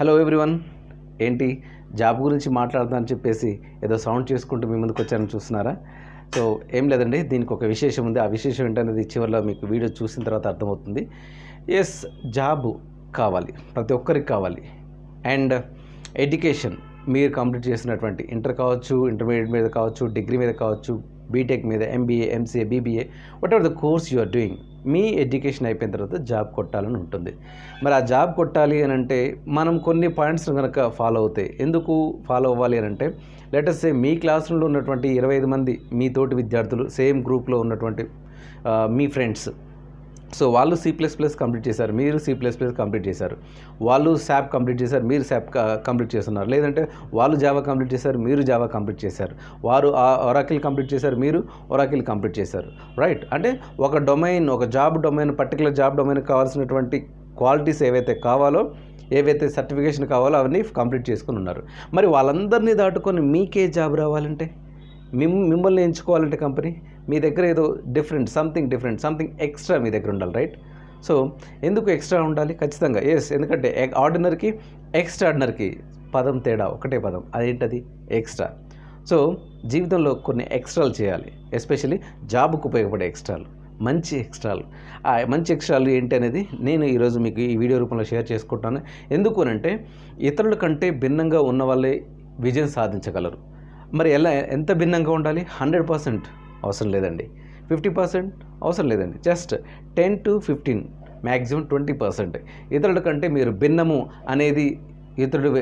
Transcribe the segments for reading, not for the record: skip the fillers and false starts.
Hello everyone. ఏంటి job గురించి మాట్లాడదామని చెప్పేసి ఏదో సౌండ్ చేసుకుంటూ మీ ముందుకు వచ్చారని చూస్తున్నారా? సో ఏం లేదండి, దీనికి ఒక విశేషం ఉంది. ఆ విశేషం ఏంటనేది చివరిలో మీకు వీడియో చూసిన తర్వాత అర్థమవుతుంది. ఎస్, జాబ్ కావాలి, ప్రతి ఒక్కరికి కావాలి. అండ్ ఎడ్యుకేషన్ మీరు కంప్లీట్ చేసినటువంటి ఇంటర్ కావచ్చు, ఇంటర్మీడియట్ మీద కావచ్చు, డిగ్రీ మీద కావచ్చు, బీటెక్ మీద, MBA, MCA, BBA, whatever the course you are doing, మీ ఎడ్యుకేషన్ అయిపోయిన తర్వాత జాబ్ కొట్టాలని ఉంటుంది. మరి ఆ జాబ్ కొట్టాలి అని అంటే మనం కొన్ని పాయింట్స్ కనుక ఫాలో అవుతాయి. ఎందుకు ఫాలో అవ్వాలి అని అంటే, లెటస్ సే మీ క్లాస్ రూమ్లో ఉన్నటువంటి 25 మంది మీ తోటి విద్యార్థులు, సేమ్ గ్రూప్లో ఉన్నటువంటి మీ ఫ్రెండ్స్. సో వాళ్ళు C++ కంప్లీట్ చేశారు, మీరు C++ కంప్లీట్ చేశారు. వాళ్ళు SAP కంప్లీట్ చేశారు, మీరు SAP కంప్లీట్ చేస్తున్నారు. లేదంటే వాళ్ళు జావా కంప్లీట్ చేశారు, మీరు జావా కంప్లీట్ చేశారు. వారు ఒరాకిల్ కంప్లీట్ చేశారు, మీరు ఒరాకిల్ కంప్లీట్ చేశారు. రైట్? అంటే ఒక డొమైన్, ఒక job domain, particular job domain కావాల్సినటువంటి క్వాలిటీస్ ఏవైతే కావాలో, ఏవైతే సర్టిఫికేషన్ కావాలో అవన్నీ కంప్లీట్ చేసుకుని ఉన్నారు. మరి వాళ్ళందరినీ దాటుకొని మీకే జాబ్ రావాలంటే, మిమ్మల్ని ఎంచుకోవాలంటే కంపెనీ, మీ దగ్గర ఏదో సంథింగ్ ఎక్స్ట్రా మీ దగ్గర ఉండాలి. రైట్? సో ఎందుకు ఎక్స్ట్రా ఉండాలి? ఖచ్చితంగా ఎస్, ఎందుకంటే ఆర్డినరీకి ఎక్స్ట్రాడినరీకి పదం తేడా, ఒకటే పదం. అదేంటది? ఎక్స్ట్రా. సో జీవితంలో కొన్ని ఎక్స్ట్రాలు చేయాలి, ఎస్పెషల్లీ జాబ్కు ఉపయోగపడే ఎక్స్ట్రాలు, మంచి ఎక్స్ట్రాలు ఏంటి అనేది నేను ఈరోజు మీకు ఈ వీడియో రూపంలో షేర్ చేసుకుంటాను. ఎందుకు అంటే, ఇతరుల కంటే భిన్నంగా ఉన్న వాళ్ళే విజయం సాధించగలరు. మరి ఎంత భిన్నంగా ఉండాలి? 100% అవసరం లేదండి, 50% అవసరం లేదండి, జస్ట్ 10 to 15, మ్యాక్సిమం 20%. ఇతరుల కంటే మీరు భిన్నము అనేది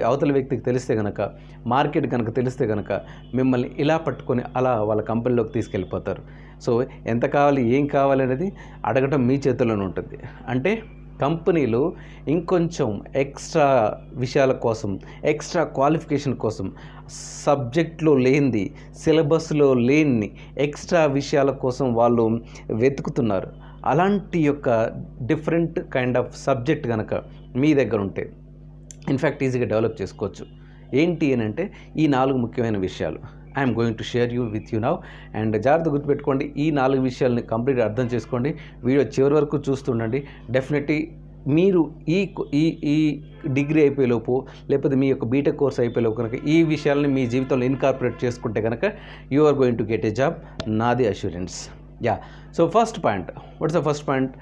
అవతల వ్యక్తికి తెలిస్తే కనుక, మార్కెట్ కనుక తెలిస్తే కనుక, మిమ్మల్ని ఇలా పట్టుకొని అలా వాళ్ళ కంపెనీలోకి తీసుకెళ్ళిపోతారు. సో ఎంత కావాలి, ఏం కావాలి అనేది అడగటం మీ చేతుల్లోనే ఉంటుంది. అంటే కంపెనీలు ఇంకొంచెం ఎక్స్ట్రా విషయాల కోసం, ఎక్స్ట్రా క్వాలిఫికేషన్ కోసం, సబ్జెక్ట్లో లేనిది, సిలబస్లో లేని ఎక్స్ట్రా విషయాల కోసం వాళ్ళు వెతుకుతున్నారు. అలాంటి యొక్క డిఫరెంట్ కైండ్ ఆఫ్ సబ్జెక్ట్ కనుక మీ దగ్గర ఉంటే ఇన్ఫ్యాక్ట్ ఈజీగా డెవలప్ చేసుకోవచ్చు. ఏంటి అని అంటే, ఈ 4 ముఖ్యమైన విషయాలు I'm going to share with you now. And జాగ్రత్త గుర్తుపెట్టుకోండి, ఈ 4 విషయాలని కంప్లీట్గా అర్థం చేసుకోండి. వీడియో చివరి వరకు చూస్తుండండి. డెఫినెట్లీ మీరు ఈ డిగ్రీ అయిపోయేలోపు, లేకపోతే మీ యొక్క బీటెక్ కోర్స్ అయిపోయేలోపు కనుక ఈ విషయాలని మీ జీవితంలో ఇన్కార్పొరేట్ చేసుకుంటే కనుక you are going to get a job, నాది assurance. So first point, what's the first point?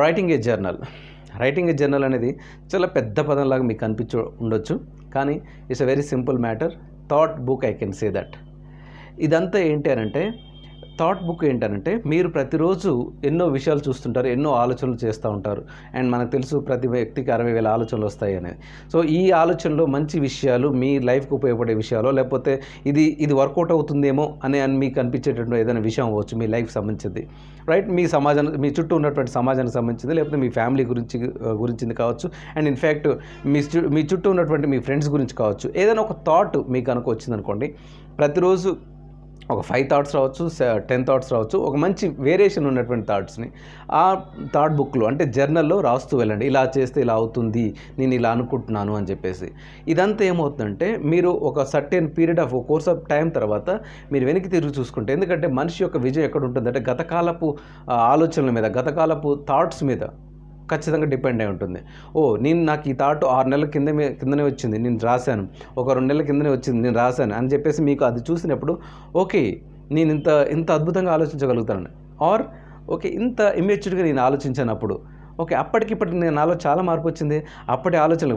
Writing a journal అనేది చాలా పెద్ద పదంలాగా మీకు ఉండొచ్చు, కానీ it's a very simple matter. Thought book, I can say that. ఇదంతా ఏంటి అనంటే, థాట్ బుక్ ఏంటనంటే, మీరు ప్రతిరోజు ఎన్నో విషయాలు చూస్తుంటారు, ఎన్నో ఆలోచనలు చేస్తూ ఉంటారు. అండ్ మనకు తెలుసు ప్రతి వ్యక్తికి 60,000 ఆలోచనలు వస్తాయి అనేది. సో ఈ ఆలోచనలో మంచి విషయాలు, మీ లైఫ్కి ఉపయోగపడే విషయాలు, లేకపోతే ఇది వర్కౌట్ అవుతుందేమో అని మీకు అనిపించేటటువంటి ఏదైనా విషయం అవ్వచ్చు, మీ లైఫ్కి సంబంధించింది. రైట్? మీ చుట్టూ ఉన్నటువంటి సమాజానికి సంబంధించింది, లేకపోతే మీ ఫ్యామిలీ గురించింది కావచ్చు. అండ్ ఇన్ఫ్యాక్ట్ మీ చుట్టూ ఉన్నటువంటి మీ ఫ్రెండ్స్ గురించి కావచ్చు. ఏదైనా ఒక థాట్ మీకు కనుక వచ్చిందనుకోండి, ప్రతిరోజు ఒక 5 థాట్స్ రావచ్చు, 10 థాట్స్ రావచ్చు, ఒక మంచి వేరియేషన్ ఉన్నటువంటి థాట్స్ని ఆ థాట్ బుక్లో, అంటే జర్నల్లో రాస్తూ వెళ్ళండి. ఇలా చేస్తే ఇలా అవుతుంది, నేను ఇలా అనుకుంటున్నాను అని చెప్పేసి. ఇదంతా ఏమవుతుందంటే, మీరు ఒక certain period of course of time తర్వాత మీరు వెనక్కి తిరిగి చూసుకుంటే, ఎందుకంటే మనిషి యొక్క విజయం ఎక్కడ ఉంటుందంటే, గతకాలపు ఆలోచనల మీద, గతకాలపు థాట్స్ మీద ఖచ్చితంగా డిపెండ్ అయి ఉంటుంది. నాకు ఈ థాట్ 6 నెలల కిందనే వచ్చింది, నేను రాశాను, ఒక 2 నెలల కిందనే వచ్చింది, నేను రాశాను అని చెప్పేసి మీకు అది చూసినప్పుడు, ఓకే నేను ఇంత అద్భుతంగా ఆలోచించగలుగుతాను, ఆర్ ఓకే ఇంత ఇమ్మెచ్యూర్గా నేను ఆలోచించానప్పుడు, ఓకే అప్పటికిప్పటికి నాలో చాలా మార్పు వచ్చింది. అప్పటి ఆలోచనలు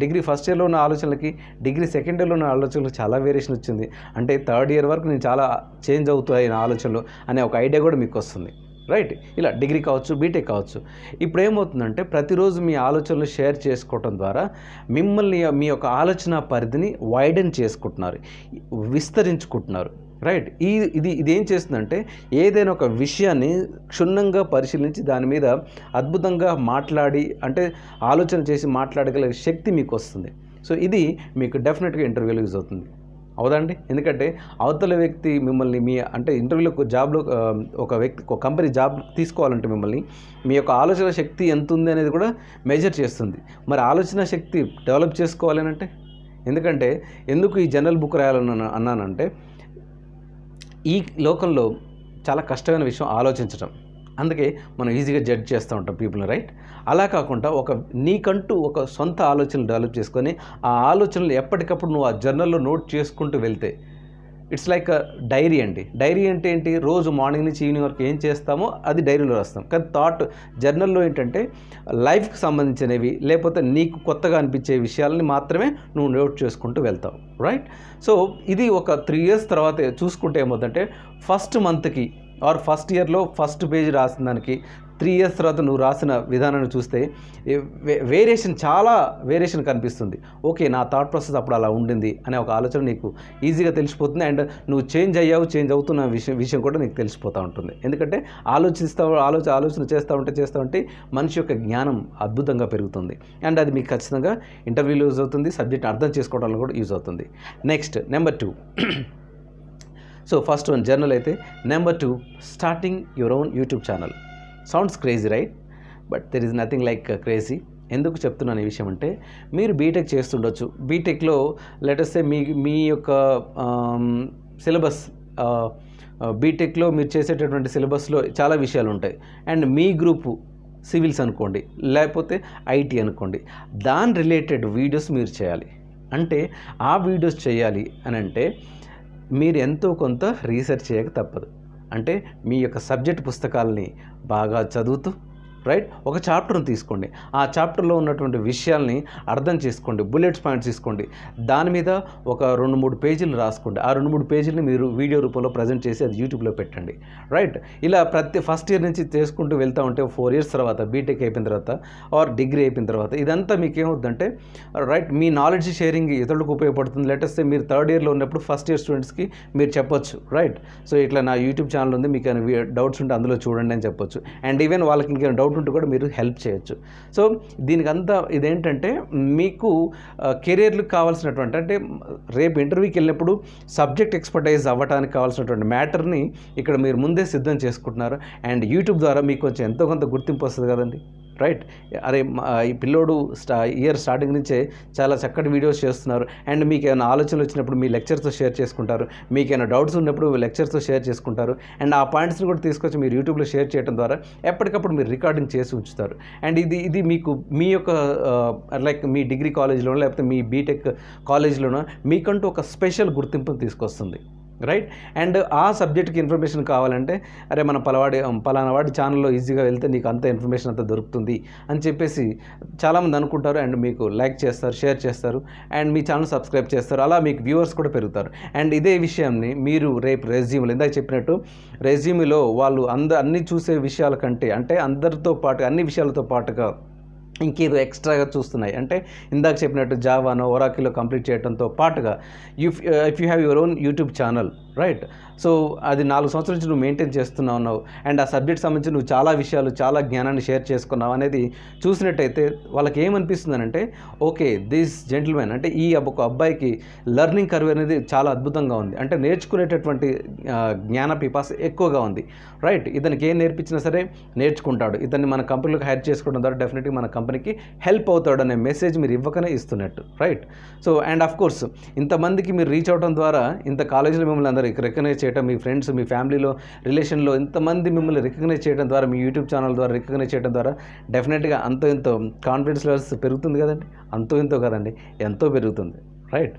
డిగ్రీ ఫస్ట్ ఇయర్లో ఉన్న ఆలోచనలకి, డిగ్రీ సెకండ్ ఇయర్లో ఉన్న ఆలోచనలకు చాలా వేరియేషన్ వచ్చింది. అంటే థర్డ్ ఇయర్ వరకు నేను చాలా చేంజ్ అవుతాయి నా ఆలోచనలు అనే ఒక ఐడియా కూడా మీకు వస్తుంది. రైట్? ఇలా డిగ్రీ కావచ్చు, బీటెక్ కావచ్చు. ఇప్పుడు ఏమవుతుందంటే, ప్రతిరోజు మీ ఆలోచనలు షేర్ చేసుకోవటం ద్వారా మిమ్మల్ని, మీ యొక్క ఆలోచన పరిధిని వైడెన్ చేసుకుంటున్నారు, విస్తరించుకుంటున్నారు. రైట్? ఇదేం చేస్తుందంటే, ఏదైనా ఒక విషయాన్ని క్షుణ్ణంగా పరిశీలించి దాని మీద అద్భుతంగా మాట్లాడి, అంటే ఆలోచన చేసి మాట్లాడగలిగే శక్తి మీకు వస్తుంది. సో ఇది మీకు డెఫినెట్గా ఇంటర్వ్యూలో యూజ్ అవుతుంది. అవుదండి? ఎందుకంటే అవతల వ్యక్తి మిమ్మల్ని ఇంటర్వ్యూలో, జాబ్లో ఒక కంపెనీ జాబ్ తీసుకోవాలంటే మిమ్మల్ని, మీ యొక్క ఆలోచన శక్తి ఎంత ఉంది అనేది కూడా మెజర్ చేస్తుంది. మరి ఆలోచన శక్తి డెవలప్ చేసుకోవాలి అంటే, ఎందుకంటే ఎందుకు ఈ జర్నల్ బుక్ రాయాలని అన్నానంటే, ఈ లోకంలో చాలా కష్టమైన విషయం ఆలోచించడం. అందుకే మనం ఈజీగా జడ్జ్ చేస్తూ ఉంటాం పీపుల్ని, రైట్? అలా కాకుండా నీకంటూ ఒక సొంత ఆలోచనలు డెవలప్ చేసుకొని ఆ ఆలోచనలు ఎప్పటికప్పుడు నువ్వు ఆ జర్నల్లో నోట్ చేసుకుంటూ వెళ్తే ఇట్స్ లైక్ డైరీ అండి. డైరీ అంటే ఏంటి? రోజు మార్నింగ్ నుంచి ఈవినింగ్ వరకు ఏం చేస్తామో అది డైరీలో రాస్తాం. కానీ జర్నల్లో ఏంటంటే లైఫ్కి సంబంధించినవి లేకపోతే నీకు కొత్తగా అనిపించే విషయాలని మాత్రమే నువ్వు నోట్ చేసుకుంటూ వెళ్తావు, రైట్? సో ఇది ఒక 3 years తర్వాత చూసుకుంటే ఏమవుతుందంటే ఫస్ట్ మంత్కి ఆర్ ఫస్ట్ ఇయర్లో ఫస్ట్ పేజ్ రాసిన దానికి 3 years తర్వాత నువ్వు రాసిన విధానాన్ని చూస్తే చాలా వేరియేషన్ కనిపిస్తుంది. ఓకే, నా థాట్ ప్రాసెస్ అప్పుడు అలా ఉండింది అనే ఒక ఆలోచన నీకు ఈజీగా తెలిసిపోతుంది. అండ్ నువ్వు చేంజ్ అవుతున్న విషయం కూడా నీకు తెలిసిపోతూ ఉంటుంది. ఎందుకంటే ఆలోచన చేస్తూ ఉంటే మనిషి యొక్క జ్ఞానం అద్భుతంగా పెరుగుతుంది. అండ్ అది మీకు ఖచ్చితంగా ఇంటర్వ్యూలో యూజ్ అవుతుంది, సబ్జెక్ట్ అర్థం చేసుకోవడంలో కూడా యూజ్ అవుతుంది. Next number 2. So first one journal అయితే. Number 2, starting your own YouTube channel. Sounds crazy, right? But there is nothing like crazy. ఎందుకు చెప్తున్నాను ఈ విషయం అంటే, మీరు బీటెక్ చేస్తుండొచ్చు. బీటెక్లో లెటర్స్ మీ యొక్క సిలబస్, బీటెక్లో మీరు చేసేటటువంటి సిలబస్లో చాలా విషయాలు ఉంటాయి. అండ్ మీ గ్రూపు సివిల్స్ అనుకోండి, లేకపోతే ఐటీ అనుకోండి, దాని రిలేటెడ్ వీడియోస్ మీరు చేయాలి. అంటే ఆ వీడియోస్ చేయాలి అని అంటే మీరు ఎంతో కొంత రీసెర్చ్ చేయక తప్పదు. అంటే మీ యొక్క సబ్జెక్ట్ పుస్తకాలని బాగా చదువుతూ, రైట్, ఒక చాప్టర్ని తీసుకోండి. ఆ చాప్టర్లో ఉన్నటువంటి విషయాల్ని అర్థం చేసుకోండి, బుల్లెట్స్ పాయింట్స్ తీసుకోండి. దాని మీద ఒక 2-3 పేజీలు రాసుకోండి. ఆ 2-3 పేజీలని మీరు వీడియో రూపంలో ప్రజెంట్ చేసి అది యూట్యూబ్లో పెట్టండి, రైట్? ఇలా ఫస్ట్ ఇయర్ నుంచి చేసుకుంటూ వెళ్తూ ఉంటే 4 years తర్వాత బీటెక్ అయిపోయిన తర్వాత ఆర్ డిగ్రీ అయిపోయిన తర్వాత ఇదంతా మీకు ఏమవుతుందంటే, రైట్, మీ నాలెడ్జ్ షేరింగ్ ఇతరులకు ఉపయోగపడుతుంది. లేటెస్ట్ మీరు 3rd yearలో ఉన్నప్పుడు ఫస్ట్ ఇయర్ స్టూడెంట్స్కి మీరు చెప్పొచ్చు, రైట్? సో ఇట్లా నా యూట్యూబ్ ఛానల్ ఉంది, మీకు డౌట్స్ ఉంటే అందులో చూడండి అని చెప్పొచ్చు. అండ్ ఈవెన్ వాళ్ళకి ఇంకేమైనా డౌట్ ఉంటే కూడా మీరు హెల్ప్ చేయొచ్చు. సో దీనికంతా ఇదేంటంటే మీకు కెరీర్లకు కావాల్సినటువంటి, అంటే రేపు ఇంటర్వ్యూకి వెళ్ళినప్పుడు సబ్జెక్ట్ ఎక్స్పర్టైజ్ అవ్వడానికి కావాల్సినటువంటి మ్యాటర్ని ఇక్కడ మీరు ముందే సిద్ధం చేసుకుంటున్నారు. అండ్ యూట్యూబ్ ద్వారా మీకు కొంచెం ఎంతో కొంత గుర్తింపు వస్తుంది కదండి, రైట్? అరే ఈ పిల్లోడు ఇయర్ స్టార్టింగ్ నుంచే చాలా చక్కటి వీడియోస్ చేస్తున్నారు. అండ్ మీకు ఏమైనా ఆలోచనలు వచ్చినప్పుడు మీ లెక్చర్స్తో షేర్ చేసుకుంటారు, మీకు ఏమైనా డౌట్స్ ఉన్నప్పుడు లెక్చర్స్తో షేర్ చేసుకుంటారు. అండ్ ఆ పాయింట్స్ని కూడా తీసుకొచ్చి మీరు యూట్యూబ్లో షేర్ చేయడం ద్వారా ఎప్పటికప్పుడు మీరు రికార్డింగ్ చేసి ఉంచుతారు. అండ్ ఇది మీకు మీ యొక్క లైక్ మీ డిగ్రీ కాలేజ్లోనో లేకపోతే మీ బీటెక్ కాలేజ్లోనో మీకంటూ ఒక స్పెషల్ గుర్తింపును తీసుకొస్తుంది, రైట్? అండ్ ఆ సబ్జెక్ట్కి ఇన్ఫర్మేషన్ కావాలంటే, అరే మన పలానా వాడి ఛానల్లో ఈజీగా వెళ్తే నీకు అంత ఇన్ఫర్మేషన్ అంతా దొరుకుతుంది అని చెప్పేసి చాలామంది అనుకుంటారు. అండ్ మీకు లైక్ చేస్తారు, షేర్ చేస్తారు, అండ్ మీ ఛానల్ సబ్స్క్రైబ్ చేస్తారు. అలా మీకు వ్యూవర్స్ కూడా పెరుగుతారు. అండ్ ఇదే విషయాన్ని మీరు రేపు రెజ్యూమ్లో ఇందాక చెప్పినట్టు రెజ్యూమ్లో వాళ్ళు అన్ని చూసే విషయాల కంటే, అంటే అందరితో పాటు అన్ని విషయాలతో పాటుగా ఇంకేదో ఎక్స్ట్రాగా చూస్తున్నాయి. అంటే ఇందాక చెప్పినట్టు జావానో ఒరాకిల్లో కంప్లీట్ చేయడంతో పాటుగా if you have your own YouTube channel, right? So అది 4 సంవత్సరాల నుంచి నువ్వు మెయింటైన్ చేస్తున్నావు అండ్ ఆ సబ్జెక్ట్ సంబంధించి నువ్వు చాలా విషయాలు, చాలా జ్ఞానాన్ని షేర్ చేసుకున్నావు అనేది చూసినట్టయితే వాళ్ళకి ఏమనిపిస్తుందనంటే, ఓకే, దిస్ జెంటిల్మెన్, అంటే ఈ ఒక అబ్బాయికి లెర్నింగ్ కర్వ్ అనేది చాలా అద్భుతంగా ఉంది, అంటే నేర్చుకునేటటువంటి జ్ఞాన పిపాస ఎక్కువగా ఉంది, రైట్? ఇతనికి ఏం నేర్పించినా సరే నేర్చుకుంటాడు, ఇతన్ని మన కంపెనీలోకి హైర్ చేసుకోవడం ద్వారా డెఫినెట్గా మన కంపెనీకి హెల్ప్ అవుతాడు అనే మెసేజ్ మీరు ఇవ్వకనే ఇస్తున్నట్టు, right? So and of course ఇంతమందికి మీరు రీచ్ అవడం ద్వారా, ఇంత కాలేజీలో మిమ్మల్ని అందరూ రికగ్నైజ్ చేయడం, మీ ఫ్రెండ్స్, మీ ఫ్యామిలీలో, రిలేషన్లో ఇంతమంది మిమ్మల్ని రికగ్నైజ్ చేయడం ద్వారా, మీ యూట్యూబ్ ఛానల్ ద్వారా రికగ్నైజ్ చేయడం ద్వారా డెఫినెట్గా అంతో ఎంతో కాన్ఫిడెన్స్ లెవెల్స్ పెరుగుతుంది కదండి. అంతో ఎంతో కదండి, ఎంతో పెరుగుతుంది, రైట్?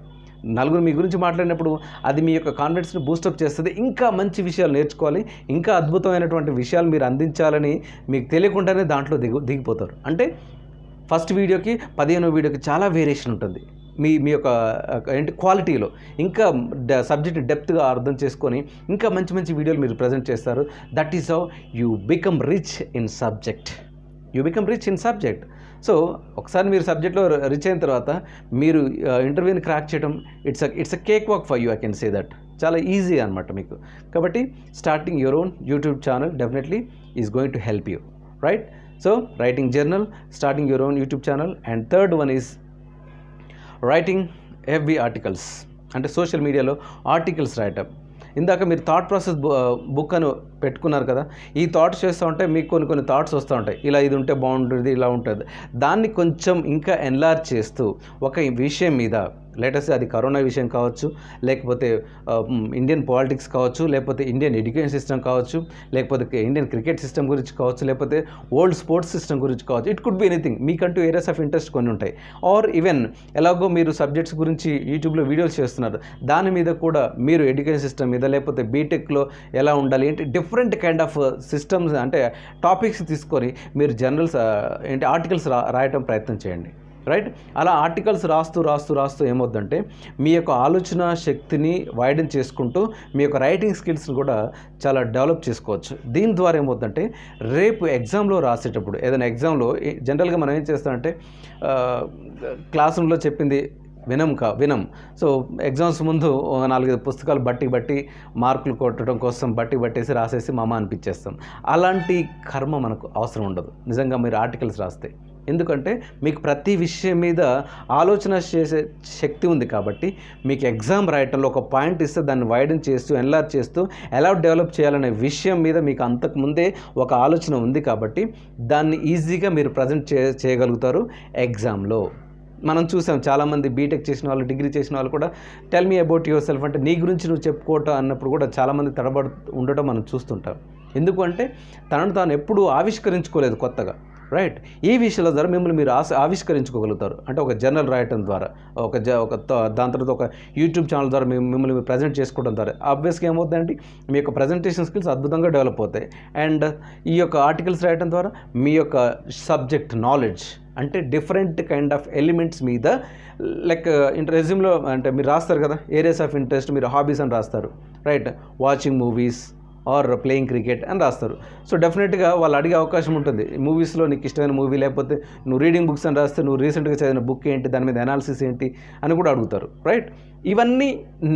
నలుగురు మీ గురించి మాట్లాడినప్పుడు అది మీ యొక్క కాన్ఫిడెన్స్ని బూస్టప్ చేస్తుంది. ఇంకా మంచి విషయాలు నేర్చుకోవాలి, ఇంకా అద్భుతమైనటువంటి విషయాలు మీరు అందించాలని మీకు తెలియకుండానే దాంట్లో దిగిపోతారు. అంటే ఫస్ట్ వీడియోకి 15వ వీడియోకి చాలా వేరియేషన్ ఉంటుంది మీ యొక్క ఏంటి క్వాలిటీలో. ఇంకా సబ్జెక్ట్ డెప్త్గా అర్థం చేసుకొని ఇంకా మంచి మంచి వీడియోలు మీరు ప్రజెంట్ చేస్తారు. That is how you become rich in subject. So ఒకసారి మీరు సబ్జెక్ట్లో రిచ్ అయిన తర్వాత మీరు ఇంటర్వ్యూని క్రాక్ చేయడం it's a cake walk for you, I can say that. చాలా ఈజీ అనమాట మీకు. కాబట్టి starting your own YouTube channel definitely is going to help you, right? So writing journal, starting your own YouTube channel, and third one is writing FB articles, అంటే social మీడియాలో articles రాయటం. ఇందాక మీరు thought process book అని పెట్టుకున్నారు కదా, ఈ thoughts చేస్తూ ఉంటే మీకు కొన్ని థాట్స్ వస్తూ ఉంటాయి, ఇలా ఇది ఉంటే బాగుంటుంది, ఇలా ఉంటుంది. దాన్ని కొంచెం ఇంకా ఎన్లార్జ్ చేస్తూ ఒక విషయం మీద, లేటెస్ట్ అది కరోనా విషయం కావచ్చు, లేకపోతే ఇండియన్ పాలిటిక్స్ కావచ్చు, లేకపోతే ఇండియన్ ఎడ్యుకేషన్ సిస్టమ్ కావచ్చు, లేకపోతే ఇండియన్ క్రికెట్ సిస్టమ్ గురించి కావచ్చు, లేకపోతే వరల్డ్ స్పోర్ట్స్ సిస్టమ్ గురించి కావచ్చు. It could be anything. మీకంటూ ఏరియాస్ ఆఫ్ ఇంట్రెస్ట్ కొన్ని ఉంటాయి. ఆర్ ఈవెన్ ఎలాగో మీరు సబ్జెక్ట్స్ గురించి యూట్యూబ్లో వీడియోస్ చేస్తున్నారు, దాని మీద కూడా మీరు ఎడ్యుకేషన్ సిస్టమ్ మీద, లేకపోతే బీటెక్లో ఎలా ఉండాలి ఏంటి, డిఫరెంట్ కైండ్ ఆఫ్ సిస్టమ్స్ అంటే టాపిక్స్ తీసుకొని మీరు జర్నల్స్ ఆర్టికల్స్ రాయటం ప్రయత్నం చేయండి. రైట్. అలా ఆర్టికల్స్ రాస్తూ ఏమవుతుందంటే మీ యొక్క ఆలోచన శక్తిని వైడెన్ చేసుకుంటూ మీ యొక్క రైటింగ్ స్కిల్స్ని కూడా చాలా డెవలప్ చేసుకోవచ్చు. దీని ద్వారా ఏమవుతుందంటే రేపు ఎగ్జామ్లో రాసేటప్పుడు, ఏదైనా ఎగ్జామ్లో జనరల్గా మనం ఏం చేస్తామంటే క్లాస్ రూమ్లో చెప్పింది వినం. సో ఎగ్జామ్స్ ముందు 4-5 పుస్తకాలు బట్టి మార్కులు కొట్టడం కోసం బట్టేసి రాసేసి అనిపించేస్తాం. అలాంటి కర్మ మనకు అవసరం ఉండదు నిజంగా మీరు ఆర్టికల్స్ రాస్తే. ఎందుకంటే మీకు ప్రతి విషయం మీద ఆలోచన చేసే శక్తి ఉంది కాబట్టి మీకు ఎగ్జామ్ రాయటంలో ఒక పాయింట్ ఇస్తే దాన్ని వైడెన్ చేస్తూ ఎన్లార్జ్ చేస్తూ ఎలా డెవలప్ చేయాలనే విషయం మీద మీకు అంతకుముందే ఒక ఆలోచన ఉంది కాబట్టి దాన్ని ఈజీగా మీరు ప్రజెంట్ చేయగలుగుతారు ఎగ్జామ్లో. మనం చూసాం చాలామంది బీటెక్ చేసిన వాళ్ళు, డిగ్రీ చేసిన వాళ్ళు కూడా tell me about your self అంటే నీ గురించి నువ్వు చెప్పుకోవటం అన్నప్పుడు కూడా చాలామంది తడబడు ఉండటం మనం చూస్తుంటాం. ఎందుకంటే తనను తాను ఎప్పుడూ ఆవిష్కరించుకోలేదు కొత్తగా. రైట్. ఈ విషయాల ద్వారా మిమ్మల్ని మీరు ఆవిష్కరించుకోగలుగుతారు. అంటే ఒక జర్నల్ రాయటం ద్వారా, దాని తర్వాత ఒక యూట్యూబ్ ఛానల్ ద్వారా మిమ్మల్ని మీరు ప్రజెంట్ చేసుకోవడం ద్వారా ఆబ్వియస్గా ఏమవుతుందంటే మీ యొక్క ప్రజెంటేషన్ స్కిల్స్ అద్భుతంగా డెవలప్ అవుతాయి. అండ్ ఈ యొక్క ఆర్టికల్స్ రాయటం ద్వారా మీ యొక్క సబ్జెక్ట్ నాలెడ్జ్ అంటే డిఫరెంట్ కైండ్ ఆఫ్ ఎలిమెంట్స్ మీద, లైక్ రెజ్యూమ్లో అంటే మీరు రాస్తారు కదా ఏరియాస్ ఆఫ్ ఇంట్రెస్ట్, మీరు హాబీస్ అని రాస్తారు. Right. Watching movies or playing cricket అని రాస్తారు. సో డెఫినెట్గా వాళ్ళు అడిగే అవకాశం ఉంటుంది. మూవీస్లో నీకు ఇష్టమైన మూవీ, లేకపోతే నువ్వు రీడింగ్ బుక్స్ అని రాస్తే నువ్వు రీసెంట్గా చదివిన బుక్ ఏంటి, దాని మీద అనాలిసిస్ ఏంటి అని కూడా అడుగుతారు. రైట్. ఇవన్నీ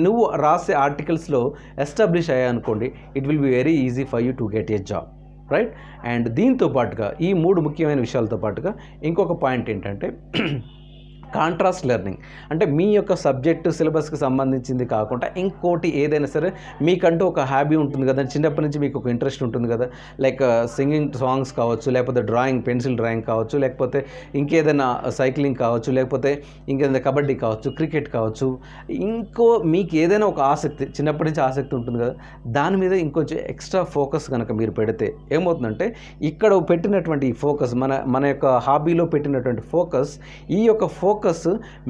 నువ్వు రాసే ఆర్టికల్స్లో ఎస్టాబ్లిష్ అయ్యాయనుకోండి, it will be very easy for you to get a job. Right. And దీంతో పాటుగా ఈ 3 ముఖ్యమైన విషయాలతో పాటుగా ఇంకొక పాయింట్ ఏంటంటే కాంట్రాస్ట్ లెర్నింగ్. అంటే మీ యొక్క సబ్జెక్టు సిలబస్కి సంబంధించింది కాకుండా ఇంకోటి ఏదైనా సరే మీకంటూ ఒక హ్యాబీ ఉంటుంది కదా, చిన్నప్పటి నుంచి మీకు ఒక ఇంట్రెస్ట్ ఉంటుంది కదా, లైక్ సింగింగ్ సాంగ్స్ కావచ్చు, లేకపోతే డ్రాయింగ్, పెన్సిల్ డ్రాయింగ్ కావచ్చు, లేకపోతే ఇంకేదైనా సైక్లింగ్ కావచ్చు, లేకపోతే ఇంకేదైనా కబడ్డీ కావచ్చు, క్రికెట్ కావచ్చు, మీకు ఏదైనా ఒక ఆసక్తి చిన్నప్పటి నుంచి ఆసక్తి ఉంటుంది కదా, దాని మీద ఇంకొంచెం ఎక్స్ట్రా ఫోకస్ కనుక మీరు పెడితే ఏమవుతుందంటే ఇక్కడ పెట్టినటువంటి ఈ ఫోకస్ మన యొక్క హాబీలో పెట్టినటువంటి ఫోకస్, ఈ యొక్క ఫోకస్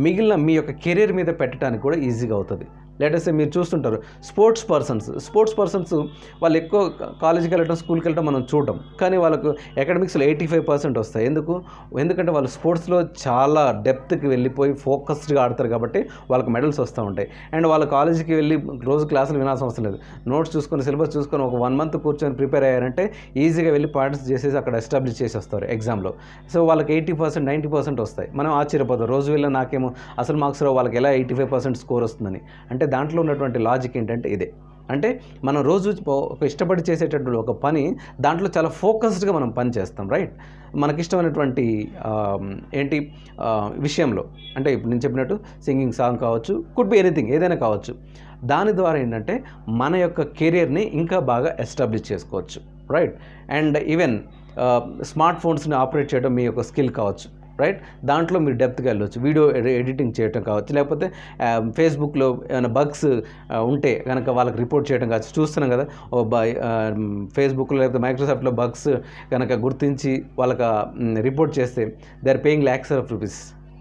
మిగిలిన మీ యొక్క కెరీర్ మీద పెట్టడానికి కూడా ఈజీగా అవుతుంది. లేటెస్ట్ మీరు చూస్తుంటారు స్పోర్ట్స్ పర్సన్స్ వాళ్ళు ఎక్కువ కాలేజీకి వెళ్ళటం, స్కూల్కి వెళ్ళటం మనం చూడటం, కానీ వాళ్ళకు అకాడమిక్స్లో 85% వస్తాయి. ఎందుకంటే వాళ్ళు స్పోర్ట్స్లో చాలా డెప్త్కి వెళ్ళిపోయి ఫోకస్డ్గా ఆడతారు కాబట్టి వాళ్ళకి మెడల్స్ వస్తూ ఉంటాయి. అండ్ వాళ్ళ కాలేజీకి వెళ్ళి రోజు క్లాసులు వినాల్సిన అవసరం లేదు. నోట్స్ చూసుకొని, సిలబస్ చూసుకొని ఒక 1 month కూర్చొని ప్రిపేర్ అయ్యారంటే ఈజీగా వెళ్ళి పాయింట్స్ చేసేసి అక్కడ ఎస్టాబ్లిష్ చేసి వస్తారు ఎగ్జామ్లో. సో వాళ్ళకి 80%, 90% వస్తాయి. మనం ఆశ్చర్యపోతాం, రోజు వెళ్ళిన నాకేమో అసలు మార్క్స్లో వాళ్ళకి ఎలా 85% స్కోర్ వస్తుందని. అంటే దాంట్లో ఉన్నటువంటి లాజిక్ ఏంటంటే ఇదే. అంటే మనం రోజు ఒక ఇష్టపడి చేసేటటువంటి ఒక పని, దాంట్లో చాలా ఫోకస్డ్గా మనం పని చేస్తాం. రైట్. మనకిష్టమైనటువంటి విషయంలో, అంటే ఇప్పుడు నేను చెప్పినట్టు సింగింగ్ సాంగ్ కావచ్చు, కుడ్ బి ఎనీథింగ్, ఏదైనా కావచ్చు. దాని ద్వారా ఏంటంటే మన యొక్క కెరియర్ని ఇంకా బాగా ఎస్టాబ్లిష్ చేసుకోవచ్చు. రైట్. అండ్ ఈవెన్ స్మార్ట్ ఫోన్స్ని ఆపరేట్ చేయడం మీ యొక్క స్కిల్ కావచ్చు. రైట్. దాంట్లో మీరు డెప్త్గా వెళ్ళవచ్చు. వీడియో ఎడిటింగ్ చేయడం కావచ్చు, లేకపోతే ఫేస్బుక్లో ఏమైనా బగ్స్ ఉంటే కనుక వాళ్ళకి రిపోర్ట్ చేయడం కావచ్చు. చూస్తున్నాం కదా ఫేస్బుక్లో లేకపోతే మైక్రోసాఫ్ట్లో బగ్స్ కనుక గుర్తించి వాళ్ళకి రిపోర్ట్ చేస్తే they are paying lakhs of rupees.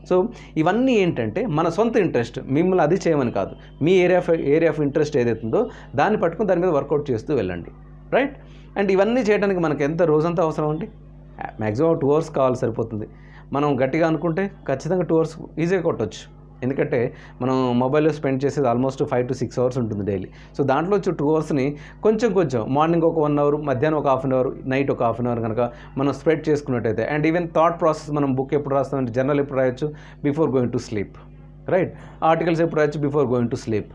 So ఇవన్నీ ఏంటంటే మన సొంత ఇంట్రెస్ట్, మిమ్మల్ని అది చేయమని కాదు, మీ ఏరియా ఆఫ్ ఇంట్రెస్ట్ ఏదైతుందో దాన్ని పట్టుకుని దాని మీద వర్కౌట్ చేస్తూ వెళ్ళండి. రైట్. అండ్ ఇవన్నీ చేయడానికి మనకు ఎంత రోజంతా అవసరం అండి? మ్యాక్సిమం 2 hours కావాలి, సరిపోతుంది. మనం గట్టిగా అనుకుంటే ఖచ్చితంగా 2 hours ఈజీగా కొట్టవచ్చు. ఎందుకంటే మనం మొబైల్లో స్పెండ్ చేసేది ఆల్మోస్ట్ 5 to 6 hours ఉంటుంది డైలీ. సో దాంట్లో 2 hoursని కొంచెం మార్నింగ్ ఒక 1 hour, మధ్యాహ్నం ఒక 1/2 hour, నైట్ ఒక 1/2 hour కనుక మనం స్ప్రెడ్ చేసుకున్నట్టయితే, అండ్ ఈవెన్ థాట్ ప్రాసెస్, మనం బుక్ ఎప్పుడు రాస్తామంటే జర్నల్ ఎప్పుడు రాయొచ్చు, before going to sleep. Right. Articles ఎప్పుడు రాయొచ్చు, before going to sleep.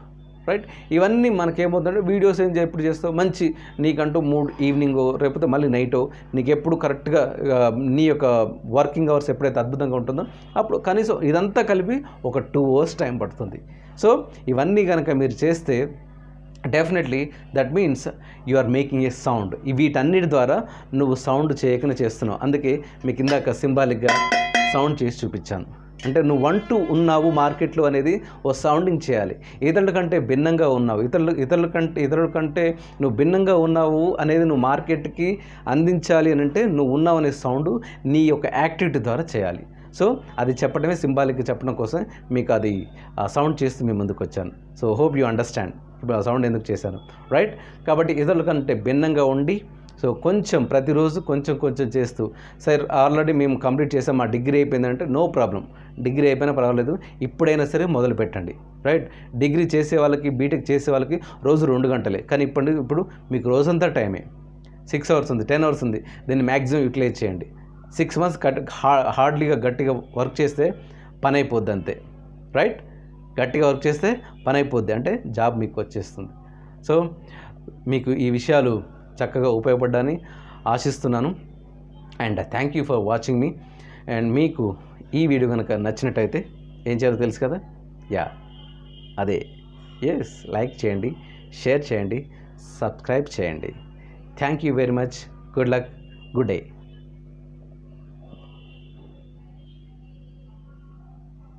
Right. ఇవన్నీ మనకేమవుతుందంటే వీడియోస్ ఎప్పుడు చేస్తావు, మంచి నీకంటూ మూడ్ ఈవినింగ్ లేకపోతే మళ్ళీ నైటో, నీకు ఎప్పుడు కరెక్ట్గా నీ యొక్క వర్కింగ్ అవర్స్ ఎప్పుడైతే అద్భుతంగా ఉంటుందో అప్పుడు కనీసం ఇదంతా కలిపి ఒక 2 hours టైం పడుతుంది. సో ఇవన్నీ కనుక మీరు చేస్తే definitely that means you are making a sound. వీటన్నిటి ద్వారా నువ్వు సౌండ్ చేయకనే చేస్తున్నావు. అందుకే మీకు ఇందాక సింబాలిక్గా సౌండ్ చేసి చూపించాను. అంటే నువ్వు అంటూ ఉన్నావు మార్కెట్లో అనేది ఓ సౌండింగ్ చేయాలి. ఇతరుల కంటే భిన్నంగా ఉన్నావు, ఇతరుల కంటే నువ్వు భిన్నంగా ఉన్నావు అనేది నువ్వు మార్కెట్కి అందించాలి అని అంటే నువ్వు ఉన్నావు అనే సౌండ్ నీ యొక్క యాక్టివిటీ ద్వారా చేయాలి. సో అది చెప్పడమే, సింబాలిక్గా చెప్పడం కోసం మీకు అది సౌండ్ చేస్తూ మీ ముందుకు వచ్చాను. సో హోప్ యూ అండర్స్టాండ్ ఇప్పుడు ఆ సౌండ్ ఎందుకు చేశాను, రైట్? కాబట్టి ఇతరుల కంటే భిన్నంగా ఉండి సో కొంచెం ప్రతిరోజు కొంచెం చేస్తూ, సార్ ఆల్రెడీ మేము కంప్లీట్ చేసాం, మా డిగ్రీ అయిపోయిందంటే నో ప్రాబ్లం, డిగ్రీ అయిపోయినా పర్వాలేదు, ఇప్పుడైనా సరే మొదలు పెట్టండి, రైట్? డిగ్రీ చేసే వాళ్ళకి, బీటెక్ చేసే వాళ్ళకి రోజు 2 గంటలే, కానీ ఇప్పుడు మీకు రోజంతా టైమే, 6 hours ఉంది, 10 hours ఉంది, దీన్ని మ్యాక్సిమం యూటిలైజ్ చేయండి. 6 months హార్డ్లీగా గట్టిగా వర్క్ చేస్తే పని అయిపోద్ది అంతే, రైట్? గట్టిగా వర్క్ చేస్తే పని అయిపోద్ది, అంటే జాబ్ మీకు వచ్చేస్తుంది. సో మీకు ఈ విషయాలు చక్కగా ఉపయోగపడ్డాని ఆశిస్తున్నాను. And thank you for watching me. And మీకు ఈ వీడియో కనుక నచ్చినట్టయితే ఏం చేయాలో తెలుసు కదా, అదే లైక్ చేయండి, షేర్ చేయండి, సబ్స్క్రైబ్ చేయండి. Thank you very much. Good luck, good day.